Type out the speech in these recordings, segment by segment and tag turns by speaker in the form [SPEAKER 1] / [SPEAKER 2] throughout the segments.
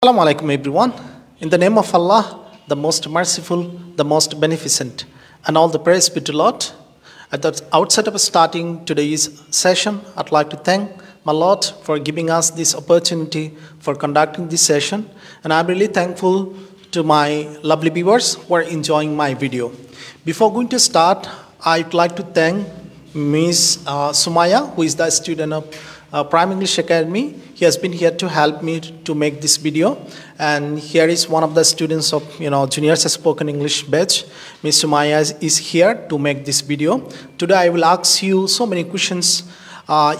[SPEAKER 1] Assalamu alaikum everyone. In the name of Allah, the most merciful, the most beneficent, and all the praise be to Lord. At the outset of starting today's session, I'd like to thank my Lord for giving us this opportunity for conducting this session, and I'm really thankful to my lovely viewers who are enjoying my video. Before going to start, I'd like to thank Ms. Sumaya, who is the student of Prime English Academy. He has been here to help me to make this video, and here is one of the students of junior spoken English batch. Ms. Sumaya is here to make this video. Today I will ask you so many questions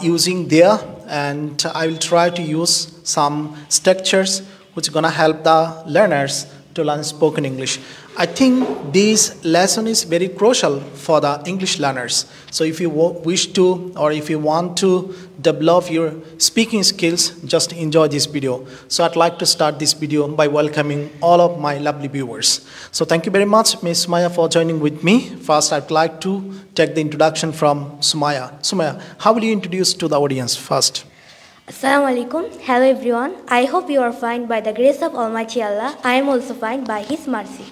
[SPEAKER 1] using there, and I will try to use some structures which are gonna help the learners to learn spoken English. I think this lesson is very crucial for the English learners. So if you wish to, or if you want to develop your speaking skills, just enjoy this video. So I'd like to start this video by welcoming all of my lovely viewers. So thank you very much, Ms. Sumaya, for joining with me. First, I'd like to take the introduction from Sumaya. Sumaya, how will you introduce to the audience first?
[SPEAKER 2] Assalamu alaikum. Hello everyone. I hope you are fine by the grace of Almighty Allah. I am also fine by His mercy.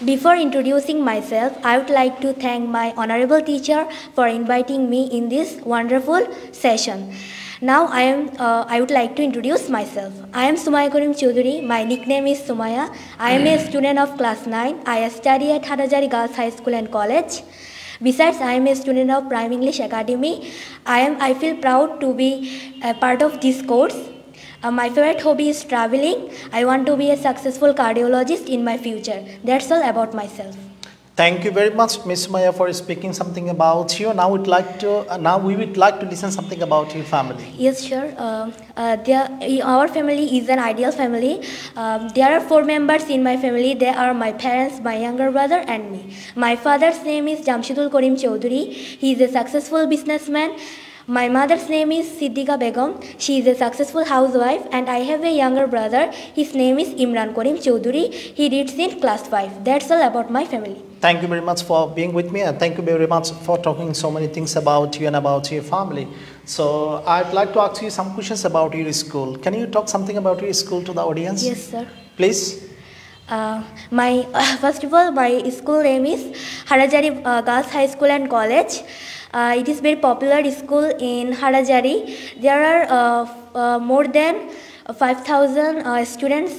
[SPEAKER 2] Before introducing myself, I would like to thank my honorable teacher for inviting me in this wonderful session. Now I would like to introduce myself. I am 𝐒𝐓𝐿𝐄𝐧. My nickname is Sumaya. I am a student of class 9. I study at 𝐒𝐏𝐻𝐊𝐄𝐧 High School and College. Besides, I am a student of Prime English Academy. I feel proud to be a part of this course. My favorite hobby is traveling. I want to be a successful cardiologist in my future. That's all about myself.
[SPEAKER 1] Thank you very much, Ms. Sumaya, for speaking something about you. Now we would like to listen something about your family.
[SPEAKER 2] Yes, sure. Our family is an ideal family. There are 4 members in my family. They are my parents, my younger brother, and me. My father's name is 𝐒𝐲𝐶 𝐄𝐧. He is a successful businessman. My mother's name is Siddiqa Begum. She is a successful housewife, and I have a younger brother. His name is Imran Karim Chowdhury. He reads in class 5. That's all about my family.
[SPEAKER 1] Thank you very much for being with me, and thank you very much for talking so many things about you and about your family. So I'd like to ask you some questions about your school. Can you talk something about your school to the audience?
[SPEAKER 2] Yes, sir.
[SPEAKER 1] Please.
[SPEAKER 2] First of all, my school name is 𝐒𝐍𝐻𝐊𝐄𝐧 Girls High School and College. It is very popular school in 𝐒𝐻𝐊. There are more than 5,000 students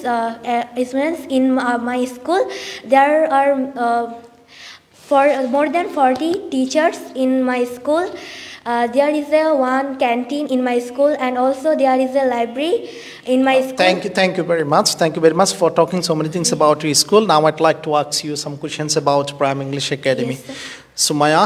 [SPEAKER 2] in my school. There are more than 40 teachers in my school. There is one canteen in my school, and also there is a library in my school.
[SPEAKER 1] Thank you very much. Thank you very much for talking so many things about your school. Now I'd like to ask you some questions about Prime English Academy.
[SPEAKER 2] Yes, sir.
[SPEAKER 1] Sumaya,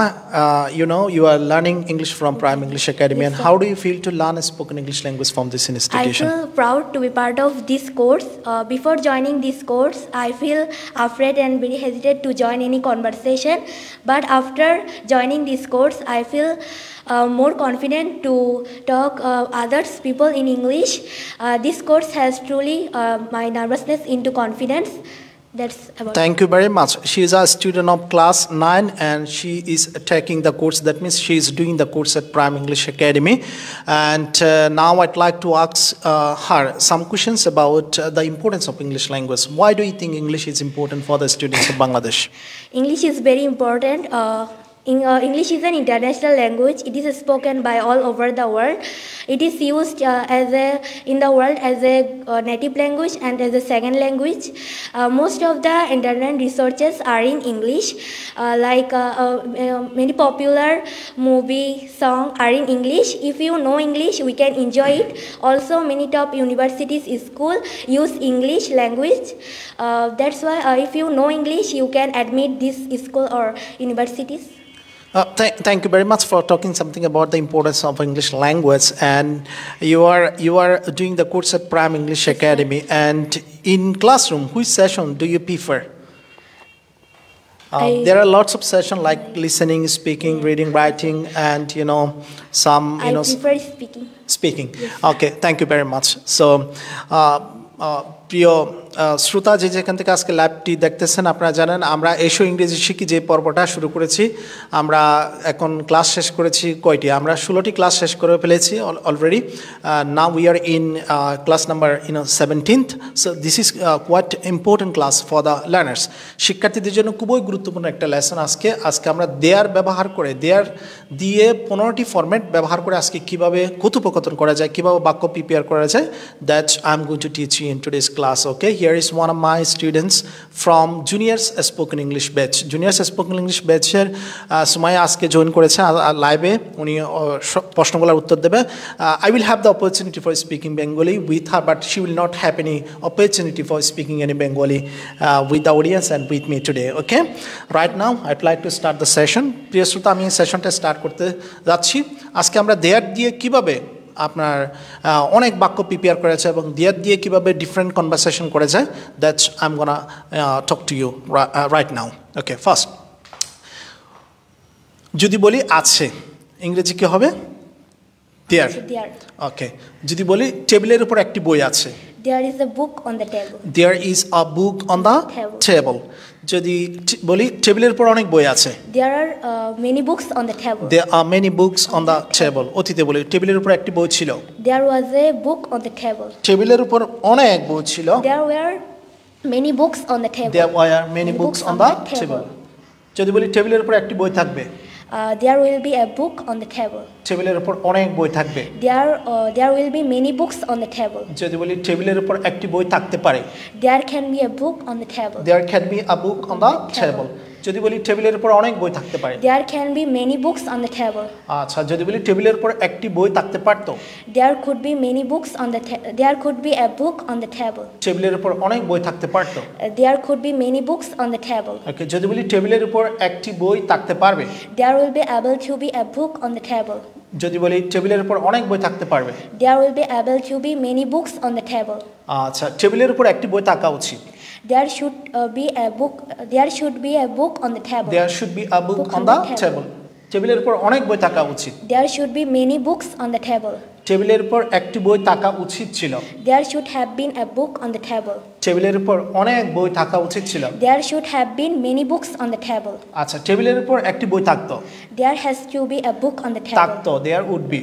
[SPEAKER 1] you are learning English from Prime English Academy,
[SPEAKER 2] yes,
[SPEAKER 1] and how do you feel to learn a spoken English language from this institution?
[SPEAKER 2] I feel proud to be part of this course. Before joining this course, I feel afraid and very hesitant to join any conversation. But after joining this course, I feel more confident to talk others people in English. This course has truly my nervousness into confidence. That's about.
[SPEAKER 1] Thank you very much. She is a student of class 9, and she is taking the course. That means she is doing the course at Prime English Academy. And now I'd like to ask her some questions about the importance of English language. Why do you think English is important for the students of Bangladesh?
[SPEAKER 2] English is very important. English is an international language. It is spoken by all over the world. It is used in the world as a native language and as a second language. Most of the internet researches are in English. Many popular movie songs are in English. If you know English, we can enjoy it. Also, many top universities, school use English language. That's why if you know English, you can admit this school or universities.
[SPEAKER 1] Thank you very much for talking something about the importance of English language. And you are doing the course at Prime English Academy. And in classroom, which session do you prefer? There are lots of sessions like listening, speaking, reading, writing, and some.
[SPEAKER 2] I prefer speaking.
[SPEAKER 1] Speaking.
[SPEAKER 2] Yes.
[SPEAKER 1] Okay. Thank you very much. So, প্রিয় শ্রোতা যে যেখান থেকে আজকে ল্যাবটি দেখতেছেন আপনারা জানেন আমরা এসো ইংরেজি শিখি যে পর্বটা শুরু করেছি আমরা এখন ক্লাস শেষ করেছি কয়টি আমরা 16টি ক্লাস শেষ করে ফেলেছি already now we are in class number 17th so this is quite important class for the learners শিক্ষার্থীদের জন্য খুবই গুরুত্বপূর্ণ একটা লেসন আজকে আমরা দেয়ার ব্যবহার করে দেয়ার দিয়ে 15টি ফরম্যাট ব্যবহার করে আজকে কীভাবে কথোপকথন করা যায় কীভাবে বাক্য প্রিপেয়ার করা যায় that I am going to teach you in today's class okay here is one of my students from juniors spoken English batch juniors spoken English ব্যাচের সময় আজকে জয়েন করেছে লাইভে উনি প্রশ্নগুলোর উত্তর দেবে I will have the opportunity for speaking Bengali with her but she will not have any opportunity for speaking any Bengali with the audience and with me today okay right now I'd like to start the session প্রিয় শ্রোতা আমি সেশনটা start করতে যাচ্ছি আজকে আমরা দেয়ার দিয়ে কীভাবে আপনার অনেক বাক্য প্রিপেয়ার করেছে এবং দেয়ার দিয়ে কীভাবে ডিফারেন্ট কনভারসেশন করে যায় that's I am gonna talk to you right now okay first যদি বলি আছে ইংরেজি কী হবে দেয়ার ওকে যদি বলি টেবিলের উপর একটি বই আছে
[SPEAKER 2] There is a book on the table.
[SPEAKER 1] There is a book on the table. যদি বলি টেবিলের উপর অনেক বই আছে
[SPEAKER 2] There are many books on the table.
[SPEAKER 1] There are many books on the table. অতীতে বলি টেবিলের উপর একটি বই ছিল
[SPEAKER 2] There was a book on the table.
[SPEAKER 1] টেবিলের উপর অনেক বই ছিল
[SPEAKER 2] There were many books on the table.
[SPEAKER 1] There were many books on the table. যদি বলি টেবিলের উপর একটি বই থাকবে
[SPEAKER 2] There will be a book on the table.
[SPEAKER 1] টেবিলের উপর অনেক বই থাকবে
[SPEAKER 2] There will be many books on the table.
[SPEAKER 1] যদি বলি টেবিলের উপর একটি বই থাকতে পারে
[SPEAKER 2] There can be a book on the table.
[SPEAKER 1] There can be a book on the table. যদি বলি টেবিলের উপর অনেক বই থাকতে পারে
[SPEAKER 2] There can be many books on the table.
[SPEAKER 1] আচ্ছা যদি বলি টেবিলের উপর একটি বই থাকতে পারতো
[SPEAKER 2] There could be many books on the there could be a book on the table.
[SPEAKER 1] টেবিলের উপর অনেক বই থাকতে পারতো
[SPEAKER 2] There could be many books on the table.
[SPEAKER 1] ওকে যদি বলি টেবিলের উপর একটি বই থাকতে পারবে
[SPEAKER 2] There will be able to be a book on the table.
[SPEAKER 1] যদি বলি টেবিলের উপর অনেক বই থাকতে পারবে
[SPEAKER 2] There will be able to be many books on the table.
[SPEAKER 1] আচ্ছা টেবিলের উপর একটি বই থাকা উচিত
[SPEAKER 2] There should be a book. There should be a book on the table.
[SPEAKER 1] There should be a book on the table. টেবিলের উপর অনেক বই থাকা উচিত
[SPEAKER 2] There should be many books on the table.
[SPEAKER 1] টেবিলের উপর একটি বই থাকা উচিত ছিল
[SPEAKER 2] There should have been a book on the table.
[SPEAKER 1] টেবিলের উপর অনেক বই থাকা উচিত ছিল
[SPEAKER 2] There should have been many books on the table.
[SPEAKER 1] আচ্ছা টেবিলের উপর একটি বই থাকতো
[SPEAKER 2] There has to be a book on the table.
[SPEAKER 1] থাকতো there would be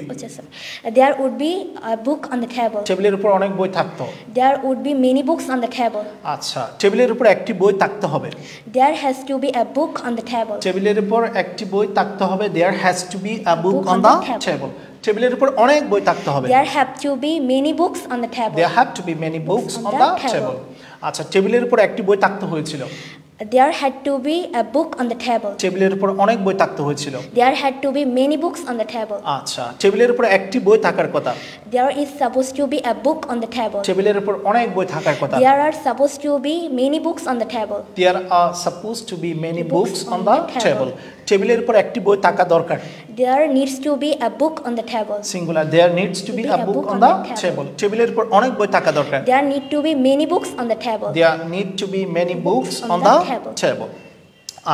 [SPEAKER 2] There would be a book on the table.
[SPEAKER 1] টেবিলের উপর অনেক বই থাকতো
[SPEAKER 2] There would be many books on the table.
[SPEAKER 1] আচ্ছা টেবিলের উপর একটি বই থাকতে হবে
[SPEAKER 2] There has to be a book on the table.
[SPEAKER 1] টেবিলের উপর একটি বই থাকতে হবে there has to be a book on the table টেবিলের উপর অনেক বই থাকতে হবে
[SPEAKER 2] There have to be many books on the table.
[SPEAKER 1] There have to be many books on the table আচ্ছা টেবিলের উপর একটি বই থাকতে হয়েছিল
[SPEAKER 2] There had to be a book on the table.
[SPEAKER 1] টেবিলের উপর অনেক বই থাকতে হয়েছিল
[SPEAKER 2] There had to be many books on the table.
[SPEAKER 1] আচ্ছা টেবিলের উপর একটি বই থাকার কথা
[SPEAKER 2] There is supposed to be a book on the table.
[SPEAKER 1] টেবিলের উপর অনেক বই থাকার কথা
[SPEAKER 2] There are supposed to be many books on the table.
[SPEAKER 1] There are supposed to be many books on the table টেবিলের উপর একটি বই থাকা দরকার
[SPEAKER 2] There needs to be a book on the table.
[SPEAKER 1] Singular there needs to be a book on the table টেবিলের উপর অনেক বই থাকা দরকার
[SPEAKER 2] There need to be many books on the table.
[SPEAKER 1] There need to be many books on the table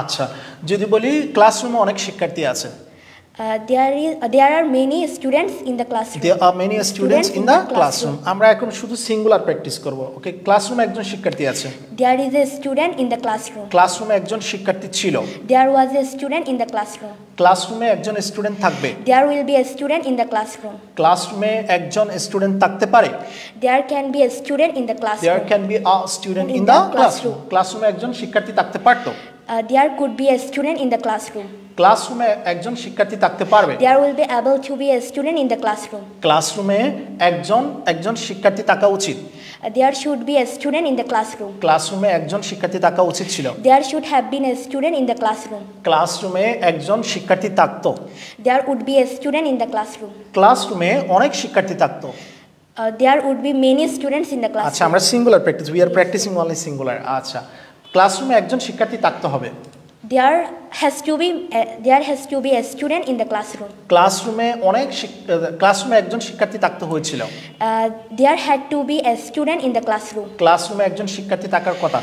[SPEAKER 1] আচ্ছা যদি বলি ক্লাসরুমে অনেক শিক্ষার্থী আছে
[SPEAKER 2] There are many students in the classroom.
[SPEAKER 1] There are many students in the classroom. আমরা এখন শুধু সিঙ্গুলার প্র্যাকটিস করব ওকে ক্লাসরুমে একজন শিক্ষার্থী আছে
[SPEAKER 2] There is a student in the classroom.
[SPEAKER 1] ক্লাসরুমে একজন শিক্ষার্থী ছিল
[SPEAKER 2] There was a student in the classroom.
[SPEAKER 1] ক্লাসরুমে একজন স্টুডেন্ট থাকবে
[SPEAKER 2] There will be a student in the classroom.
[SPEAKER 1] ক্লাসরুমে একজন স্টুডেন্ট থাকতে পারে
[SPEAKER 2] There can be a student in the classroom.
[SPEAKER 1] There can be a student in the classroom. ক্লাসরুমে একজন শিক্ষার্থী থাকতে পারতো
[SPEAKER 2] There could be a student in the classroom.
[SPEAKER 1] ক্লাসরুমে একজন শিক্ষার্থী থাকতে পারবে
[SPEAKER 2] There will be able to be a student in the classroom.
[SPEAKER 1] ক্লাসরুমে একজন শিক্ষার্থী থাকা উচিত
[SPEAKER 2] There should be a student in the classroom.
[SPEAKER 1] ক্লাসরুমে একজন শিক্ষার্থী থাকা উচিত ছিল
[SPEAKER 2] There should have been a student in the classroom.
[SPEAKER 1] ক্লাসরুমে একজন শিক্ষার্থী থাকতো
[SPEAKER 2] There would be a student in the classroom.
[SPEAKER 1] ক্লাসরুমে অনেক শিক্ষার্থী থাকতো
[SPEAKER 2] There would be many students in the classroom.
[SPEAKER 1] আচ্ছা আমরা singular practice we are practicing only singular আচ্ছা ক্লাসরুমে একজন শিক্ষার্থী থাকতে হবে
[SPEAKER 2] there has to be a student in the classroom.
[SPEAKER 1] ক্লাসরুমে একজন শিক্ষার্থী থাকতে হয়েছিল।
[SPEAKER 2] There had to be a student in the classroom.
[SPEAKER 1] ক্লাসরুমে একজন শিক্ষার্থী থাকার কথা।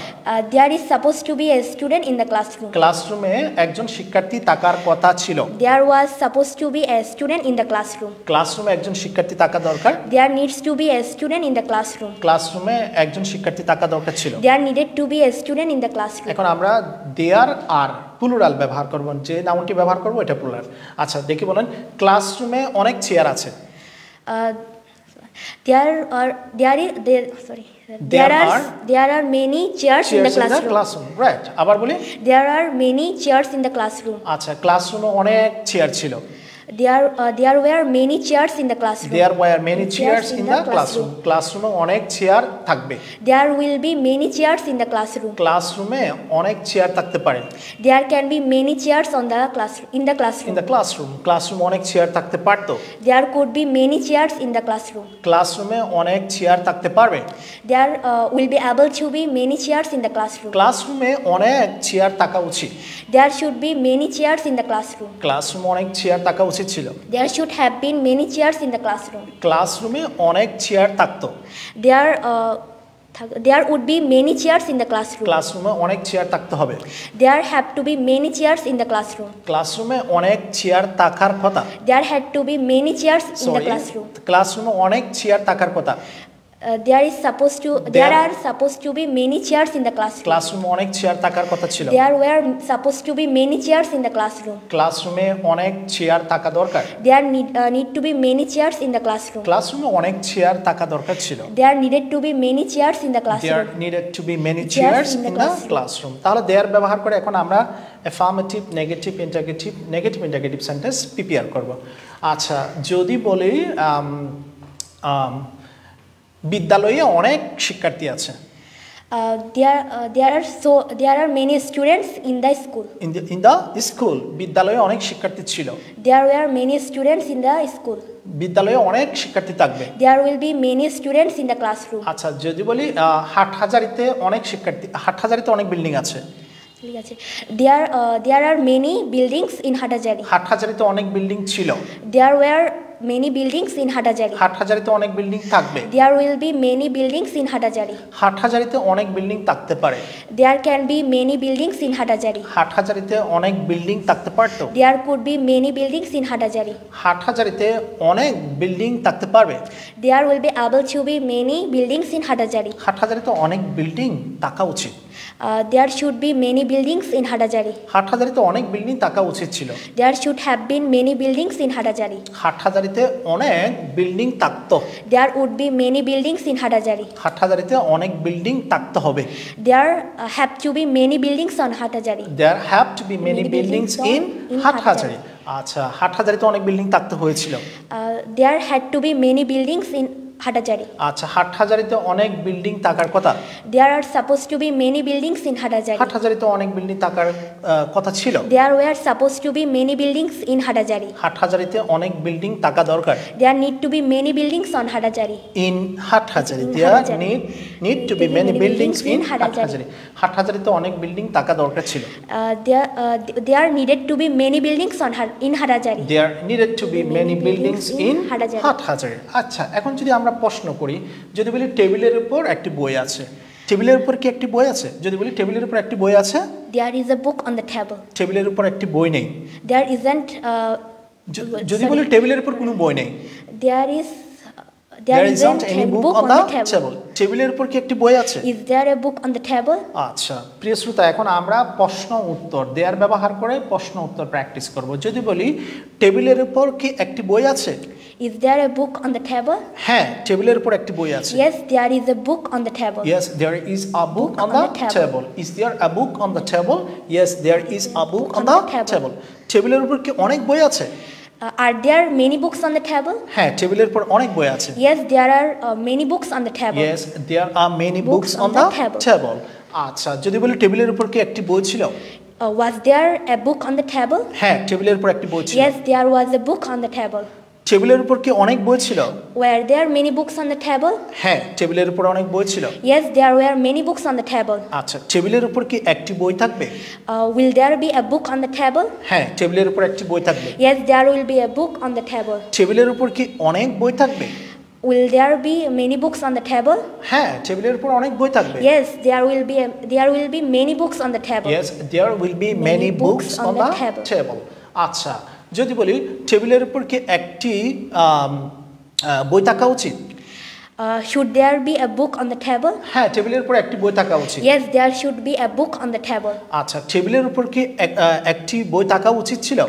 [SPEAKER 2] There is supposed to be a student in the classroom.
[SPEAKER 1] ক্লাসরুমে একজন শিক্ষার্থী থাকার কথা ছিল।
[SPEAKER 2] There was supposed to be a student in the classroom.
[SPEAKER 1] ক্লাসরুমে একজন শিক্ষার্থী থাকা দরকার।
[SPEAKER 2] There needs to be a student in the classroom.
[SPEAKER 1] ক্লাসরুমে একজন শিক্ষার্থী থাকা দরকার ছিল।
[SPEAKER 2] There needed to be a student in the classroom.
[SPEAKER 1] এখন আমরা there are প্লুরাল ব্যবহার করব, যে নাউনটি ব্যবহার করব এটা প্লুরাল। আচ্ছা দেখি বলেন, ক্লাসরুমে অনেক চেয়ার আছে।
[SPEAKER 2] There are many chairs in the classroom.
[SPEAKER 1] Right. আবার বলি,
[SPEAKER 2] there are many chairs in the classroom.
[SPEAKER 1] আচ্ছা ক্লাসরুমে অনেক চেয়ার ছিল।
[SPEAKER 2] There were many chairs in the classroom.
[SPEAKER 1] There were many chairs in the classroom. ক্লাসরুমে অনেক chair থাকবে।
[SPEAKER 2] There will be many chairs in the classroom.
[SPEAKER 1] ক্লাসরুমে অনেক chair থাকতে পারে।
[SPEAKER 2] There can be many chairs in the classroom.
[SPEAKER 1] In the classroom. ক্লাসরুমে অনেক chair থাকতে পারতো।
[SPEAKER 2] There could be many chairs in the classroom.
[SPEAKER 1] ক্লাসরুমে অনেক চেয়ার থাকতে পারবে।
[SPEAKER 2] There will be able to be many chairs in the classroom.
[SPEAKER 1] ক্লাসরুমে অনেক চেয়ার থাকা উচিত।
[SPEAKER 2] There should be many chairs in the classroom.
[SPEAKER 1] ক্লাসরুমে অনেক চেয়ার থাকা উচিত ছিল।
[SPEAKER 2] There should have been many chairs in the classroom.
[SPEAKER 1] ক্লাসরুমে অনেক চেয়ার থাকতো।
[SPEAKER 2] There would be many chairs in the classroom.
[SPEAKER 1] ক্লাসরুমে অনেক চেয়ার থাকতে হবে।
[SPEAKER 2] There have to be many chairs in the classroom.
[SPEAKER 1] ক্লাসরুমে অনেক চেয়ার থাকার কথা।
[SPEAKER 2] There had to be many chairs in the classroom.
[SPEAKER 1] ক্লাসরুমে অনেক চেয়ার থাকার কথা।
[SPEAKER 2] There are supposed to be many chairs in the classroom.
[SPEAKER 1] ক্লাসরুমে অনেক চেয়ার থাকার কথা ছিল।
[SPEAKER 2] There were supposed to be many chairs in the classroom.
[SPEAKER 1] ক্লাসরুমে অনেক চেয়ার থাকা দরকার।
[SPEAKER 2] There need to be many chairs in the classroom.
[SPEAKER 1] ক্লাসরুমে অনেক চেয়ার থাকা দরকার ছিল।
[SPEAKER 2] There needed to be many chairs in the classroom.
[SPEAKER 1] There needed to be many chairs in the classroom. তাহলে there ব্যবহার করে এখন আমরা affirmative, negative, interrogative sentence prepare করব। আচ্ছা যদি বলি বিদ্যালয়ে অনেক শিক্ষার্থী আছে।
[SPEAKER 2] There are many students in the school.
[SPEAKER 1] In the school বিদ্যালয়ে অনেক শিক্ষার্থী ছিল।
[SPEAKER 2] There were many students in the school.
[SPEAKER 1] বিদ্যালয়ে অনেক শিক্ষার্থী থাকবে।
[SPEAKER 2] There will be many students in the classroom.
[SPEAKER 1] আচ্ছা যদি বলি হাটহাজারীতে অনেক শিক্ষার্থী, হাটহাজারীতে অনেক বিল্ডিং আছে।
[SPEAKER 2] ঠিক আছে। There are many buildings in Hathazari.
[SPEAKER 1] হাটহাজারীতে অনেক বিল্ডিং ছিল।
[SPEAKER 2] There were many buildings in Hathazari.
[SPEAKER 1] হাটহাজারীতে অনেক বিল্ডিং থাকবে।
[SPEAKER 2] There will be many buildings in Hathazari.
[SPEAKER 1] হাটহাজারীতে অনেক বিল্ডিং থাকতে পারে।
[SPEAKER 2] There can be many buildings in Hathazari.
[SPEAKER 1] হাটহাজারীতে অনেক বিল্ডিং থাকতে পারতো।
[SPEAKER 2] There could be many buildings in Hathazari.
[SPEAKER 1] হাটহাজারীতে অনেক বিল্ডিং থাকতে পারবে।
[SPEAKER 2] There will be able to be many buildings in Hathazari.
[SPEAKER 1] হাটহাজারীতে অনেক বিল্ডিং থাকা উচিত।
[SPEAKER 2] There should be many buildings in Hathazari.
[SPEAKER 1] হাটহাজারীতে অনেক বিল্ডিং থাকা উচিত ছিল।
[SPEAKER 2] There should have been many buildings in Hathazari.
[SPEAKER 1] হাটহাজারীতে অনেক বিল্ডিং থাকতো।
[SPEAKER 2] There would be many buildings in Hathazari.
[SPEAKER 1] হাটহাজারীতে অনেক বিল্ডিং থাকতে হবে।
[SPEAKER 2] There have to be many buildings on Hathazari.
[SPEAKER 1] There have to be many buildings in Hathazari. আচ্ছা হাটহাজারীতে অনেক building থাকতে হয়েছিল।
[SPEAKER 2] There had to be many buildings in Hathazari.
[SPEAKER 1] আচ্ছা হাটহাজারীতে অনেক building থাকার কথা।
[SPEAKER 2] There are supposed to be many buildings in Hathazari.
[SPEAKER 1] হাটহাজারীতে অনেক building থাকার কথা ছিল।
[SPEAKER 2] There were supposed to be many buildings in Hathazari.
[SPEAKER 1] হাটহাজারীতে অনেক বিল্ডিং থাকা দরকার।
[SPEAKER 2] There need to be many buildings on Hathazari.
[SPEAKER 1] In Hathazari there need to be many buildings in Hathazari. হাটহাজারীতে অনেক building থাকা দরকার ছিল।
[SPEAKER 2] There needed to be many buildings in Hathazari.
[SPEAKER 1] There needed to be many buildings in Hathazari. আচ্ছা এখন যদি আমরা প্রশ্ন করি, যদি বলি টেবিলের উপর একটি বই আছে, টেবিলের উপর কি একটি বই আছে? যদি বলি টেবিলের উপর একটি বই আছে,
[SPEAKER 2] there is a book on the table.
[SPEAKER 1] টেবিলের উপর একটি বই নেই।
[SPEAKER 2] There isn't
[SPEAKER 1] যদি বলি টেবিলের উপর কোনো বই নেই,
[SPEAKER 2] there isn't any book on the table.
[SPEAKER 1] টেবিলের উপর কি একটি বই আছে?
[SPEAKER 2] Is there a book on the table?
[SPEAKER 1] আচ্ছা প্রিয় শ্রোতা এখন আমরা প্রশ্ন উত্তর দেয়ার ব্যবহার করে প্রশ্ন উত্তর প্র্যাকটিস করব। যদি বলি টেবিলের উপর কি একটি বই আছে?
[SPEAKER 2] Is there a book on the table?
[SPEAKER 1] হ্যাঁ টেবিলের উপর একটি বই আছে।
[SPEAKER 2] Yes, there is a book on the table.
[SPEAKER 1] Yes, there is a book on the table. Is there a book on the table? Yes, there is a book on the table. টেবিলের উপর কি অনেক বই আছে?
[SPEAKER 2] Are there many books on the table?
[SPEAKER 1] হ্যাঁ টেবিলের উপর অনেক বই আছে।
[SPEAKER 2] Yes, there are many books on the table.
[SPEAKER 1] Yes, there are many books on the table. আচ্ছা যদি বলি টেবিলের উপর কি একটি বই ছিল?
[SPEAKER 2] Was there a book on the table?
[SPEAKER 1] হ্যাঁ টেবিলের উপর একটি বই ছিল।
[SPEAKER 2] Yes, there was a book on the table.
[SPEAKER 1] টেবিলের উপর কি অনেক বই ছিল?
[SPEAKER 2] Were there many books on the table?
[SPEAKER 1] হ্যাঁ, টেবিলের উপর অনেক বই ছিল।
[SPEAKER 2] Yes, there were many books on the table.
[SPEAKER 1] আচ্ছা, টেবিলের উপর কি একটি বই থাকবে?
[SPEAKER 2] Will there be a book on the table?
[SPEAKER 1] হ্যাঁ, টেবিলের উপর একটি বই থাকবে।
[SPEAKER 2] Yes, there will be a book on the table.
[SPEAKER 1] টেবিলের উপর কি অনেক বই থাকবে?
[SPEAKER 2] Will there be many books on the table?
[SPEAKER 1] হ্যাঁ, টেবিলের উপর অনেক বই থাকবে।
[SPEAKER 2] Yes, there will be many books on the table.
[SPEAKER 1] Yes, there will be many books on the table. আচ্ছা, যদি বলি টেবিলের উপর কি একটি বই থাকা উচিত?
[SPEAKER 2] Should there be a book on the table?
[SPEAKER 1] হ্যাঁ, টেবিলের উপর একটি বই থাকা উচিত।
[SPEAKER 2] Yes, there should be a book on the table.
[SPEAKER 1] আচ্ছা, টেবিলের উপর কি একটি বই থাকা উচিত ছিল?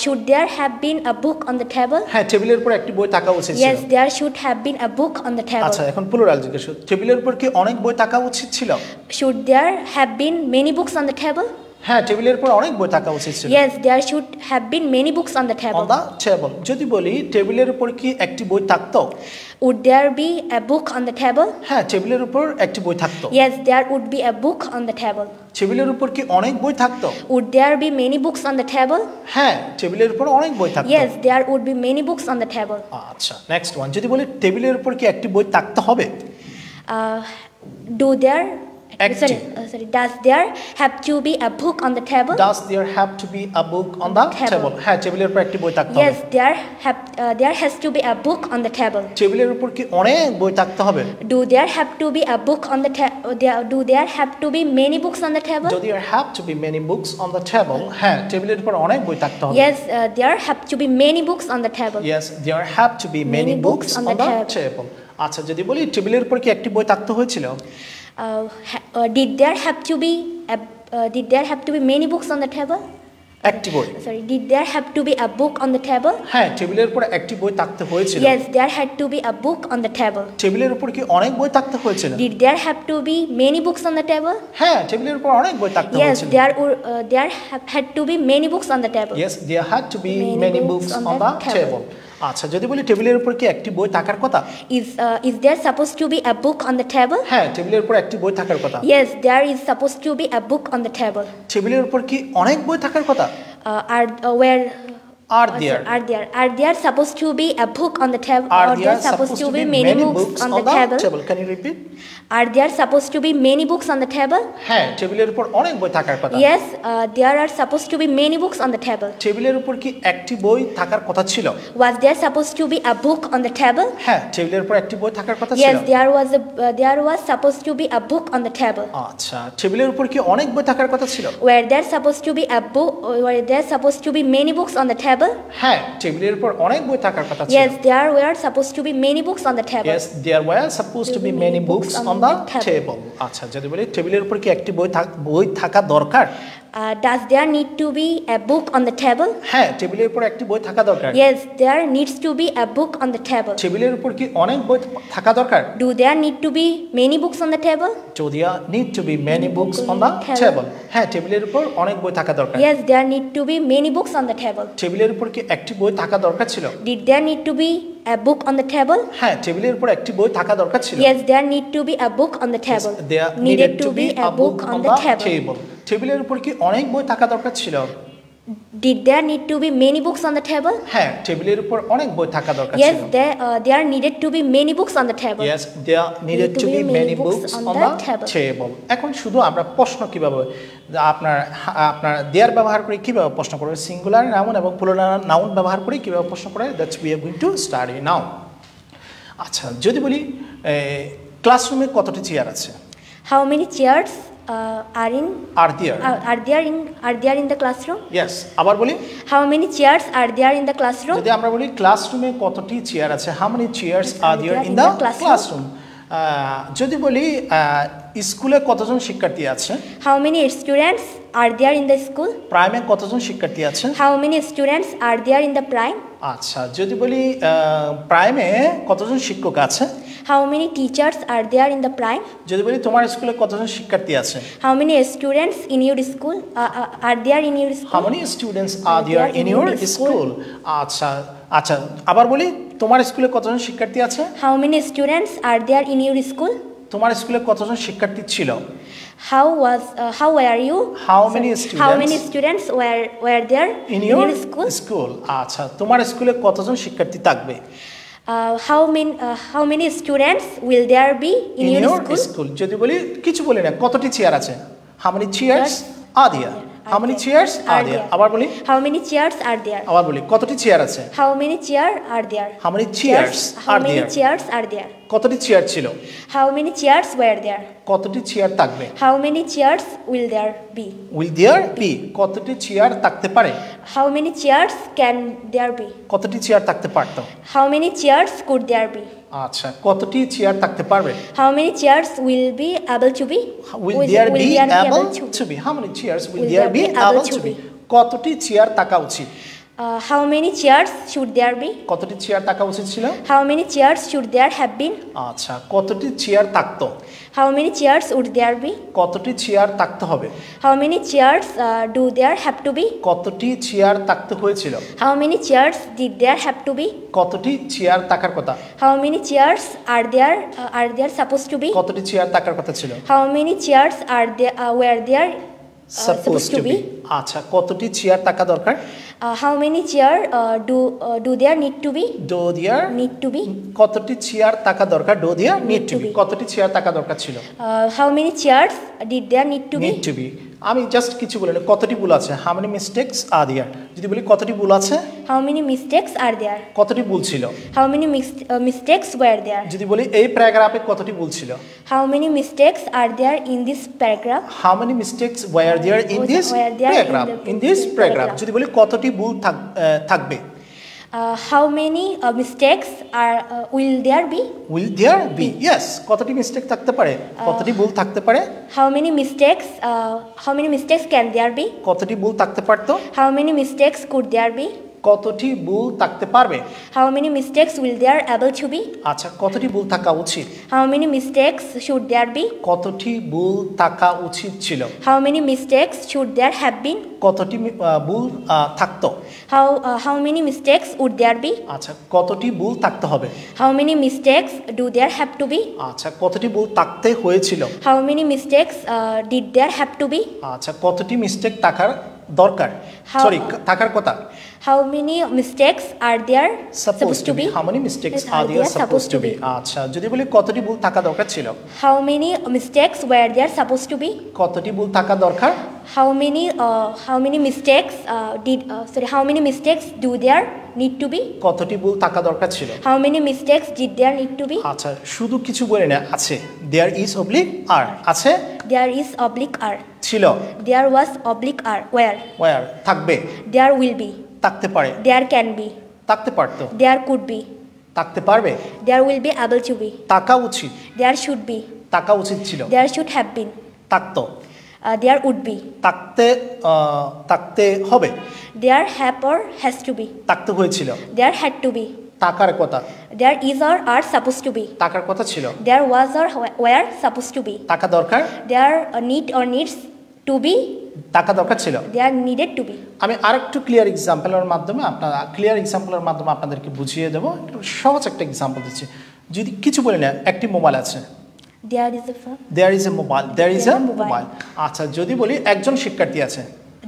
[SPEAKER 2] Should there have been a book on the table?
[SPEAKER 1] হ্যাঁ, টেবিলের উপর একটি বই থাকা উচিত ছিল।
[SPEAKER 2] Yes, there should have been a book on the table.
[SPEAKER 1] আচ্ছা, এখন প্লুরাল জিজ্ঞেস করছি, টেবিলের উপর কি অনেক বই থাকা উচিত ছিল?
[SPEAKER 2] Should there have been many books on the table?
[SPEAKER 1] হ্যাঁ, টেবিলের উপর অনেক বই থাকা উচিত ছিল।
[SPEAKER 2] Yes, there should have been many books on the table.
[SPEAKER 1] On the table. যদি বলি টেবিলের উপর কি একটি বই থাকতো?
[SPEAKER 2] Would there be a book on the table?
[SPEAKER 1] হ্যাঁ, টেবিলের উপর একটি বই থাকতো।
[SPEAKER 2] Yes, there would be a book on the table.
[SPEAKER 1] টেবিলের উপর কি অনেক বই থাকতো?
[SPEAKER 2] Would there be many books on the table?
[SPEAKER 1] হ্যাঁ, টেবিলের উপর অনেক বই থাকতো।
[SPEAKER 2] Yes, there would be many books on the table.
[SPEAKER 1] আচ্ছা, নেক্সট ওয়ান, যদি বলি টেবিলের উপর কি একটি বই থাকতে হবে?
[SPEAKER 2] Does there have to be a book on the table?
[SPEAKER 1] Does there have to be a book on the table? হ্যাঁ, টেবিলের উপর একটি বই থাকতে হবে।
[SPEAKER 2] Yes, there has to be a book on the table.
[SPEAKER 1] টেবিলের উপর কি অনেক বই থাকতে হবে?
[SPEAKER 2] Do there have to be a book on the do there have to be many books on the table?
[SPEAKER 1] Do there have to be many books on the table? হ্যাঁ, টেবিলের উপর অনেক বই থাকতে হবে।
[SPEAKER 2] Yes, there have to be many books on the table.
[SPEAKER 1] Yes, there have to be many books on the table. আচ্ছা, যদি বলি টেবিলের উপর কি একটি বই থাকতে হয়েছিল?
[SPEAKER 2] Did there have to be many books on the table?
[SPEAKER 1] একটি বই।
[SPEAKER 2] Did there have to be a book on the table?
[SPEAKER 1] হ্যাঁ, টেবিলের উপর একটি বই থাকতে হয়েছিল।
[SPEAKER 2] Yes, there had to be a book on the table.
[SPEAKER 1] টেবিলের উপর কি অনেক বই থাকতে হয়েছিল?
[SPEAKER 2] Did there have to be many books on the table?
[SPEAKER 1] হ্যাঁ, টেবিলের উপর অনেক বই থাকতে হয়েছিল।
[SPEAKER 2] Yes, there had to be many books on the table.
[SPEAKER 1] Yes, there had to be many books on the table. আচ্ছা, যদি বলি টেবিলের উপর কি একটি বই থাকার কথা?
[SPEAKER 2] Is there supposed to be a book on the table?
[SPEAKER 1] হ্যাঁ, টেবিলের উপর একটি বই থাকার কথা।
[SPEAKER 2] Yes, there is supposed to be a book on the table.
[SPEAKER 1] টেবিলের উপর কি অনেক বই থাকার কথা? Are
[SPEAKER 2] there supposed to be a book on the table?
[SPEAKER 1] Are there supposed to be many books on the table? Can you repeat?
[SPEAKER 2] Are there supposed to be many books on the table?
[SPEAKER 1] হ্যাঁ, টেবিলের উপর অনেক বই থাকার কথা।
[SPEAKER 2] Yes, there are supposed to be many books on the table.
[SPEAKER 1] টেবিলের উপর কি একটি বই থাকার কথা ছিল?
[SPEAKER 2] Was there supposed to be a book on the table?
[SPEAKER 1] হ্যাঁ, টেবিলের উপর একটি বই থাকার কথা ছিল।
[SPEAKER 2] Yes, there was supposed to be a book on the table.
[SPEAKER 1] আচ্ছা, টেবিলের উপর কি অনেক বই থাকার কথা ছিল?
[SPEAKER 2] Were there supposed to be many books on the table?
[SPEAKER 1] হ্যাঁ, টেবিলের উপর অনেক বই থাকার কথা ছিল।
[SPEAKER 2] Yes, there were supposed to be many books on the table.
[SPEAKER 1] Yes, there were supposed to be many books on the table. আচ্ছা, যদি বলি টেবিলের উপর কি একটি বই থাকা দরকার?
[SPEAKER 2] Does there need to be a book on the table?
[SPEAKER 1] হ্যাঁ, টেবিলের উপর একটি বই থাকা দরকার।
[SPEAKER 2] Yes, there needs to be a book on the table.
[SPEAKER 1] টেবিলের উপর কি অনেক বই থাকা দরকার?
[SPEAKER 2] Do there need to be many books on the table?
[SPEAKER 1] Do there need to be many books on the table? হ্যাঁ, টেবিলের উপর অনেক বই থাকা দরকার।
[SPEAKER 2] Yes, there need to be many books on the table.
[SPEAKER 1] টেবিলের উপর কি একটি বই থাকা দরকার ছিল?
[SPEAKER 2] Did there need to be a book on the table?
[SPEAKER 1] হ্যাঁ, টেবিলের উপর একটি বই থাকা দরকার ছিল।
[SPEAKER 2] Yes, there need to be a book on the table.
[SPEAKER 1] There needed to be a book on the table. টেবিলের উপর কি অনেক বই থাকা দরকার ছিল?
[SPEAKER 2] Did there need to be many books on the table?
[SPEAKER 1] হ্যাঁ, টেবিলের উপর অনেক বই থাকা দরকার ছিল।
[SPEAKER 2] Yes, there needed to be many books on the table.
[SPEAKER 1] Yes, there needed to be many books on the table. এখন শুধু আমরা প্রশ্ন কিভাবে আপনার দেয়ার ব্যবহার করে কিভাবে প্রশ্ন করবে, সিঙ্গুলার নাউন এবং প্লুরাল নাউন ব্যবহার করে কিভাবে প্রশ্ন করে, that's we are going to study নাও। আচ্ছা, যদি বলি ক্লাসরুমে কতটি চেয়ার আছে?
[SPEAKER 2] How many chairs are there in the classroom?
[SPEAKER 1] Yes, আবার বলি,
[SPEAKER 2] how many chairs are there in the classroom?
[SPEAKER 1] যদি আমরা বলি ক্লাসরুমে কতটি চেয়ার আছে, how many chairs are there in the classroom? যদি বলি স্কুলে কতজন শিক্ষার্থী আছে?
[SPEAKER 2] How many students are there in the school?
[SPEAKER 1] প্রাইমে কতজন শিক্ষার্থী আছে?
[SPEAKER 2] How many students are there in the prime?
[SPEAKER 1] আচ্ছা, যদি বলি প্রাইমে কতজন শিক্ষক আছে?
[SPEAKER 2] How many teachers are there in the prime?
[SPEAKER 1] যদি বলি তোমার স্কুলে কতজন শিক্ষার্থী আছে?
[SPEAKER 2] How many students in your school are there in your school?
[SPEAKER 1] How many students are there in your school? আচ্ছা, আবার বলি তোমার স্কুলে কতজন শিক্ষার্থী আছে?
[SPEAKER 2] How many students are there in your school?
[SPEAKER 1] তোমার স্কুলে কতজন শিক্ষার্থী ছিল?
[SPEAKER 2] How were you?
[SPEAKER 1] How many
[SPEAKER 2] students were there
[SPEAKER 1] in your
[SPEAKER 2] school?
[SPEAKER 1] আচ্ছা, তোমার স্কুলে কতজন শিক্ষার্থী থাকবে?
[SPEAKER 2] How many students will there be in your school?
[SPEAKER 1] যদি বলি কিছু বলি না, কতটি চেয়ার আছে? How many chairs are there? How many chairs are there? আবার বলি,
[SPEAKER 2] how many chairs are there?
[SPEAKER 1] আবার বলি, কতটি চেয়ার আছে?
[SPEAKER 2] How many chairs are there?
[SPEAKER 1] How many chairs
[SPEAKER 2] are there?
[SPEAKER 1] কতটি চেয়ার ছিল?
[SPEAKER 2] How many chairs were there?
[SPEAKER 1] কতটি chair থাকবে?
[SPEAKER 2] How many chairs will there be?
[SPEAKER 1] Will there be? কতটি chair থাকতে পারে?
[SPEAKER 2] How many chairs can there be?
[SPEAKER 1] কতটি chair থাকতে পারতো?
[SPEAKER 2] How many chairs could there be?
[SPEAKER 1] আচ্ছা, কতটি চেয়ার থাকতে পারবে?
[SPEAKER 2] How many chairs will be able to be?
[SPEAKER 1] Will there be able to be? How many chairs will there be able to be? কতটি chair থাকা উচিত?
[SPEAKER 2] How many chairs should there be?
[SPEAKER 1] কতটি chair থাকা উচিত ছিল?
[SPEAKER 2] How many chairs should there have been?
[SPEAKER 1] আচ্ছা, কতটি chair থাকতো?
[SPEAKER 2] How many chairs would there be?
[SPEAKER 1] কতটি চেয়ার থাকতে হবে?
[SPEAKER 2] How many chairs do there have to be?
[SPEAKER 1] কতটি চেয়ার থাকতে হয়েছিল?
[SPEAKER 2] How many chairs did there have to be?
[SPEAKER 1] কতটি চেয়ার থাকার কথা?
[SPEAKER 2] How many chairs are there supposed to be?
[SPEAKER 1] কতটি চেয়ার থাকার কথা ছিল?
[SPEAKER 2] How many chairs were there supposed to be?
[SPEAKER 1] আচ্ছা, কতটি চেয়ার থাকা দরকার?
[SPEAKER 2] How many chairs do there need to be?
[SPEAKER 1] Do there
[SPEAKER 2] need to be?
[SPEAKER 1] কতটি chair থাকা দরকার? Do there need to be? কতটি চেয়ার থাকা দরকার ছিল?
[SPEAKER 2] How many chairs did there need to be?
[SPEAKER 1] Need to be. আমি just কিছু বলি না, কতটি ভুল আছে? How many mistakes are there? যদি বলি কতটি ভুল আছে?
[SPEAKER 2] How many mistakes are there?
[SPEAKER 1] কতটি ভুল ছিল?
[SPEAKER 2] How many mistakes were there?
[SPEAKER 1] যদি বলি এই প্যারাগ্রাফে কতটি ভুল ছিল?
[SPEAKER 2] How many mistakes are there in this paragraph?
[SPEAKER 1] How many mistakes were there in this paragraph? In this paragraph. যদি বলি কতটি ভুল থাকবে?
[SPEAKER 2] How many mistakes will there be?
[SPEAKER 1] Will there be? Yes. কতটি মিস্টেক থাকতে পারে? কতটি ভুল থাকতে পারে?
[SPEAKER 2] How many mistakes can there be?
[SPEAKER 1] কতটি ভুল থাকতে পারতো?
[SPEAKER 2] How many mistakes could there be?
[SPEAKER 1] কতটি ভুল থাকতে পারবে?
[SPEAKER 2] How many mistakes will there able to be?
[SPEAKER 1] আচ্ছা, কতটি ভুল থাকা উচিত?
[SPEAKER 2] How many mistakes should there be?
[SPEAKER 1] কতটি ভুল থাকা উচিত ছিল?
[SPEAKER 2] How many mistakes should there have been?
[SPEAKER 1] কতটি ভুল থাকতো?
[SPEAKER 2] How many mistakes would there be?
[SPEAKER 1] আচ্ছা, কতটি ভুল থাকতে হবে?
[SPEAKER 2] How many mistakes do there have to be?
[SPEAKER 1] আচ্ছা, কতটি ভুল থাকতে হয়েছিল?
[SPEAKER 2] How many mistakes did there have to be?
[SPEAKER 1] আচ্ছা, কতটি মিস্টেক থাকার দরকার? সরি, থাকার কথা।
[SPEAKER 2] How many mistakes are there supposed to be?
[SPEAKER 1] How many mistakes are there supposed to be? আচ্ছা, যদি বলি কতটি ভুল থাকা দরকার ছিল?
[SPEAKER 2] How many mistakes were there supposed to be?
[SPEAKER 1] কতটি ভুল থাকা দরকার?
[SPEAKER 2] How many mistakes how many mistakes do there need to be?
[SPEAKER 1] কতটি ভুল থাকা দরকার ছিল?
[SPEAKER 2] How many mistakes did there need to be?
[SPEAKER 1] আচ্ছা, শুধু কিছু বলে না, আছে। There is oblique are. আছে?
[SPEAKER 2] There is oblique are.
[SPEAKER 1] ছিল।
[SPEAKER 2] There was oblique are. Where?
[SPEAKER 1] থাকবে।
[SPEAKER 2] There will be.
[SPEAKER 1] থাকতে পারে।
[SPEAKER 2] There can be.
[SPEAKER 1] থাকতে পারতো।
[SPEAKER 2] There could be.
[SPEAKER 1] থাকতে পারবে।
[SPEAKER 2] There will be able to be.
[SPEAKER 1] থাকা উচিত।
[SPEAKER 2] There should be.
[SPEAKER 1] থাকা উচিত ছিল।
[SPEAKER 2] There should have been.
[SPEAKER 1] থাকতো।
[SPEAKER 2] There would be.
[SPEAKER 1] থাকতে হবে।
[SPEAKER 2] There have or has to be.
[SPEAKER 1] থাকতে হয়েছিল।
[SPEAKER 2] There had to be.
[SPEAKER 1] থাকার কথা।
[SPEAKER 2] There is or are supposed to be.
[SPEAKER 1] থাকার কথা ছিল।
[SPEAKER 2] There was or were supposed to be.
[SPEAKER 1] থাকা দরকার।
[SPEAKER 2] There need or needs to be.
[SPEAKER 1] থাকা দরকার ছিল।
[SPEAKER 2] There needed to be.
[SPEAKER 1] আমি আরেকটু ক্লিয়ার এক্সাম্পলের মাধ্যমে আপনাদেরকে বুঝিয়ে দেবো। একটু সহজ একটা এক্সাম্পল দিচ্ছি। যদি কিছু বলি না, একটি মোবাইল আছে।
[SPEAKER 2] There is a phone.
[SPEAKER 1] There is a mobile. There is a mobile. আচ্ছা, যদি বলি একজন শিক্ষার্থী আছে।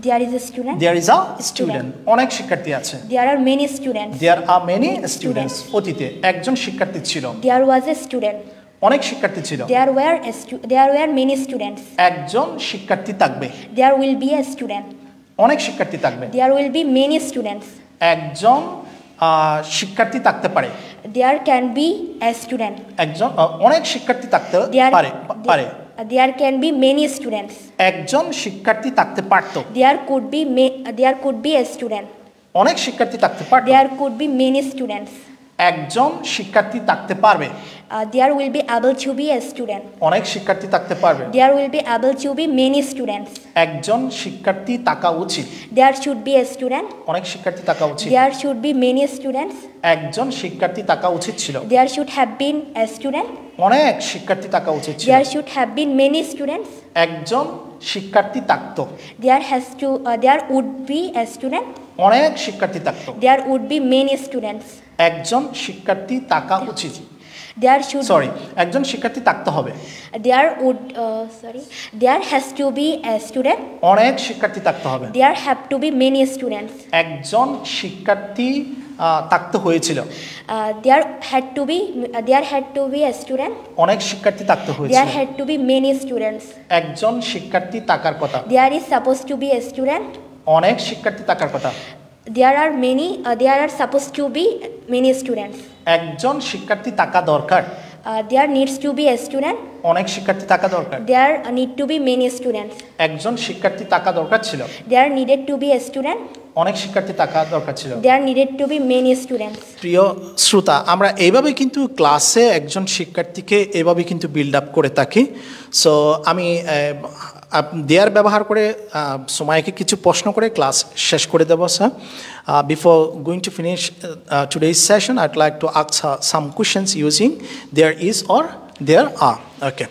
[SPEAKER 2] There is a student.
[SPEAKER 1] There is a student. অনেক শিক্ষার্থী আছে।
[SPEAKER 2] There are many students.
[SPEAKER 1] There are many students. অতীতে একজন শিক্ষার্থী ছিল।
[SPEAKER 2] There was a student.
[SPEAKER 1] অনেক শিক্ষার্থী ছিল।
[SPEAKER 2] There were many students.
[SPEAKER 1] একজন শিক্ষার্থী থাকবে।
[SPEAKER 2] There will be a student.
[SPEAKER 1] অনেক শিক্ষার্থী থাকবে।
[SPEAKER 2] There will be many students.
[SPEAKER 1] একজন শিক্ষার্থী থাকতে পারে।
[SPEAKER 2] There can be a student.
[SPEAKER 1] একজন অনেক শিক্ষার্থী থাকতে পারে।
[SPEAKER 2] There can be many students.
[SPEAKER 1] একজন শিক্ষার্থী থাকতে পারত।
[SPEAKER 2] There could be a student.
[SPEAKER 1] অনেক শিক্ষার্থী থাকতে পারত।
[SPEAKER 2] There could be many students.
[SPEAKER 1] একজন শিক্ষার্থী থাকতে পারবে।
[SPEAKER 2] There will be able to be a student.
[SPEAKER 1] অনেক শিক্ষার্থী থাকতে পারবে।
[SPEAKER 2] There will be able to be many students.
[SPEAKER 1] একজন শিক্ষার্থী থাকা উচিত।
[SPEAKER 2] There should be a student.
[SPEAKER 1] অনেক শিক্ষার্থী থাকা উচিত।
[SPEAKER 2] There should be many students.
[SPEAKER 1] একজন শিক্ষার্থী থাকা উচিত ছিল।
[SPEAKER 2] There should have been a student.
[SPEAKER 1] অনেক শিক্ষার্থী থাকা উচিত ছিল।
[SPEAKER 2] There should have been many students.
[SPEAKER 1] একজন শিক্ষার্থী থাকতো।
[SPEAKER 2] There would be a student.
[SPEAKER 1] অনেক শিক্ষার্থী থাকতো।
[SPEAKER 2] There would be many students.
[SPEAKER 1] একজন শিক্ষার্থী থাকা উচিত।
[SPEAKER 2] There should
[SPEAKER 1] Sorry, একজন শিক্ষার্থী থাকতে হবে।
[SPEAKER 2] There has to be a student.
[SPEAKER 1] অনেক শিক্ষার্থী থাকতে হবে।
[SPEAKER 2] There have to be many students.
[SPEAKER 1] একজন শিক্ষার্থী থাকতে হয়েছিল।
[SPEAKER 2] There had to be a student.
[SPEAKER 1] অনেক শিক্ষার্থী থাকতে হয়েছিল।
[SPEAKER 2] There had to be many students.
[SPEAKER 1] একজন শিক্ষার্থী থাকার কথা।
[SPEAKER 2] There is supposed to be a student.
[SPEAKER 1] অনেক শিক্ষার্থী থাকার কথা।
[SPEAKER 2] There are supposed to be many students.
[SPEAKER 1] একজন শিক্ষার্থী থাকা দরকার।
[SPEAKER 2] There needs to be a student.
[SPEAKER 1] অনেক শিক্ষার্থী থাকা দরকার।
[SPEAKER 2] There need to be many students.
[SPEAKER 1] একজন শিক্ষার্থী থাকা দরকার ছিল।
[SPEAKER 2] There needed to be a student.
[SPEAKER 1] অনেক শিক্ষার্থী থাকা দরকার ছিল।
[SPEAKER 2] There needed to be many students.
[SPEAKER 1] প্রিয় শ্রোতা, আমরা এইভাবে কিন্তু ক্লাসে একজন শিক্ষার্থীকে এইভাবে কিন্তু বিল্ড আপ করে থাকি। সো আমি দেয়ার ব্যবহার করে সময়কে কিছু প্রশ্ন করে ক্লাস শেষ করে দেব sir. Before going to finish today's session, I'd like to ask some questions using there is or there are. Okay,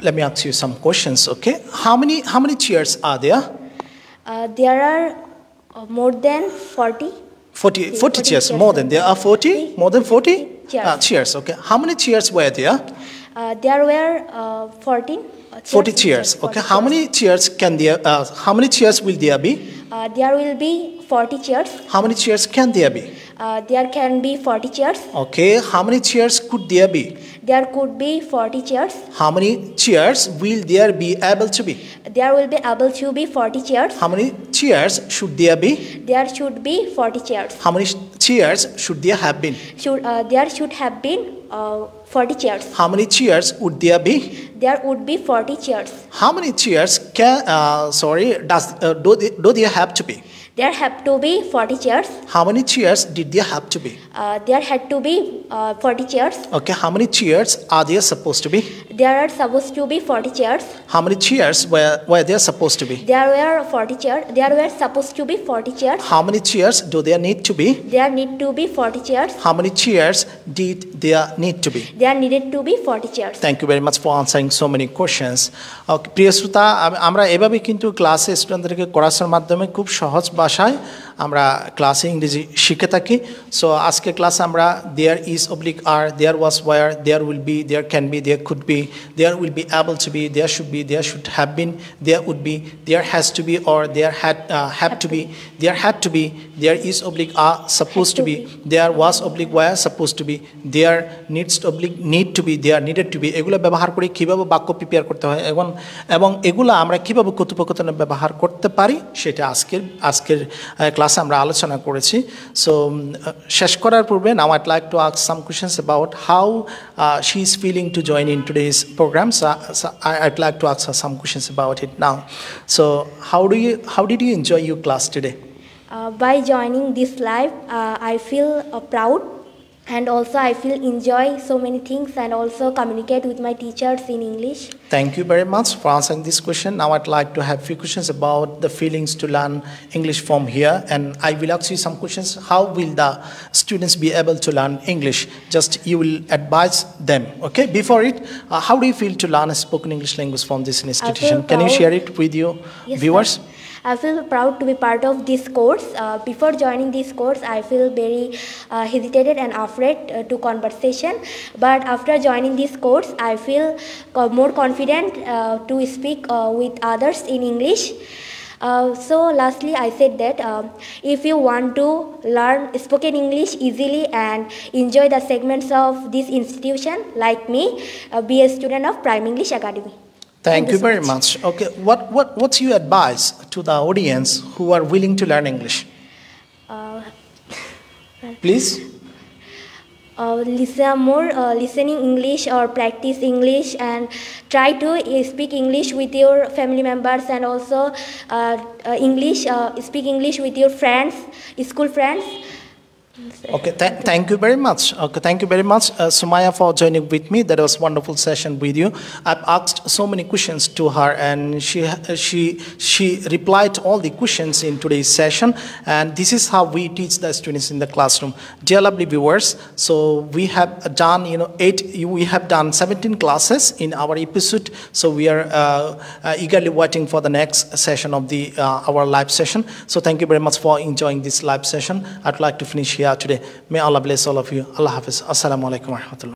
[SPEAKER 1] let me ask you some questions. Okay, how many chairs are there?
[SPEAKER 2] There are more than 40
[SPEAKER 1] chairs. More than there are 40 chairs. Okay, how many chairs were there?
[SPEAKER 2] There were
[SPEAKER 1] 40 chairs. Okay, how many chairs how many chairs will there be?
[SPEAKER 2] There will be 40 chairs.
[SPEAKER 1] How many chairs can there be?
[SPEAKER 2] There can be 40 chairs.
[SPEAKER 1] Okay, how many chairs could there be?
[SPEAKER 2] There could be 40 chairs.
[SPEAKER 1] How many chairs will there be able to be?
[SPEAKER 2] There will be able to be 40 chairs.
[SPEAKER 1] How many chairs should there be?
[SPEAKER 2] There should be 40 chairs.
[SPEAKER 1] How many chairs should there have been?
[SPEAKER 2] There should have been 40 chairs.
[SPEAKER 1] How many chairs would there be?
[SPEAKER 2] There would be 40 chairs.
[SPEAKER 1] How many chairs do there have to be?
[SPEAKER 2] There have to be 40 chairs.
[SPEAKER 1] How many chairs did there have to be?
[SPEAKER 2] There had to be 40 chairs.
[SPEAKER 1] Okay, how many chairs are there supposed to be?
[SPEAKER 2] There are supposed to be 40 chairs.
[SPEAKER 1] How many chairs were there supposed to be?
[SPEAKER 2] There were 40 chairs. There were supposed to be 40 chairs.
[SPEAKER 1] How many chairs do there need to be?
[SPEAKER 2] There need to be 40 chairs.
[SPEAKER 1] How many chairs did there need to be?
[SPEAKER 2] There needed to be 40 chairs.
[SPEAKER 1] Thank you very much for answering so many questions. Okay, প্রিয় শ্রোতা, আমরা এভাবে কিন্তু ক্লাসে স্টুডেন্টদেরকে কোরাসের মাধ্যমে খুব সহজ ভাষায় আমরা ক্লাসে ইংরেজি শিখে থাকি। সো আজকে ক্লাসে আমরা there is oblique are, there was were, there will be, there can be, there could be, there will be able to be, there should have been, there would be, there has to be or there have to be, there had to be, there is oblique are suppose to be, there was oblique were suppose to be, there needs oblique need to be, there needed to B. এগুলো ব্যবহার করে কীভাবে বাক্য prepare করতে হয় এবং এগুলো আমরা কীভাবে কথোপকথনে ব্যবহার করতে পারি সেটা আজকের ক্লাসে আমরা আলোচনা করেছি। সো শেষ করার পূর্বে now I'd like to ask some questions about how she is feeling to join in today's programme. I'd like to ask her some questions about it now. So how did you enjoy your class today?
[SPEAKER 2] By joining this live, I feel proud, and also I feel enjoy so many things, and also communicate with my teachers in English.
[SPEAKER 1] Thank you very much for answering this question. Now I'd like to have few questions about the feelings to learn English from here, and I will ask you some questions. How will the students be able to learn English? Just you will advise them. Okay, before it, how do you feel to learn a spoken English language from this institution? Can you share it with your viewers?
[SPEAKER 2] Sir. I feel proud to be part of this course. Before joining this course, I feel very hesitated and afraid to conversation. But after joining this course, I feel more confident to speak with others in English. So lastly, I said that if you want to learn spoken English easily and enjoy the segments of this institution, like me, be a student of Prime English Academy.
[SPEAKER 1] Thank you very much. Okay, what's your advice to the audience who are willing to learn English? Please.
[SPEAKER 2] Listening English or practice English, and try to speak English with your family members, and also speak English with your friends, school friends.
[SPEAKER 1] Okay, thank you very much. Okay, thank you very much, Sumaya, for joining with me. That was a wonderful session with you. I've asked so many questions to her, and she replied to all the questions in today's session. And this is how we teach the students in the classroom. Dear lovely viewers, so we have done, we have done 17 classes in our episode. So we are eagerly waiting for the next session of our live session. So thank you very much for enjoying this live session. I'd like to finish here today. today. May Allah bless all of you. Allah Hafiz. Assalamu alaikum wa rahmatullah.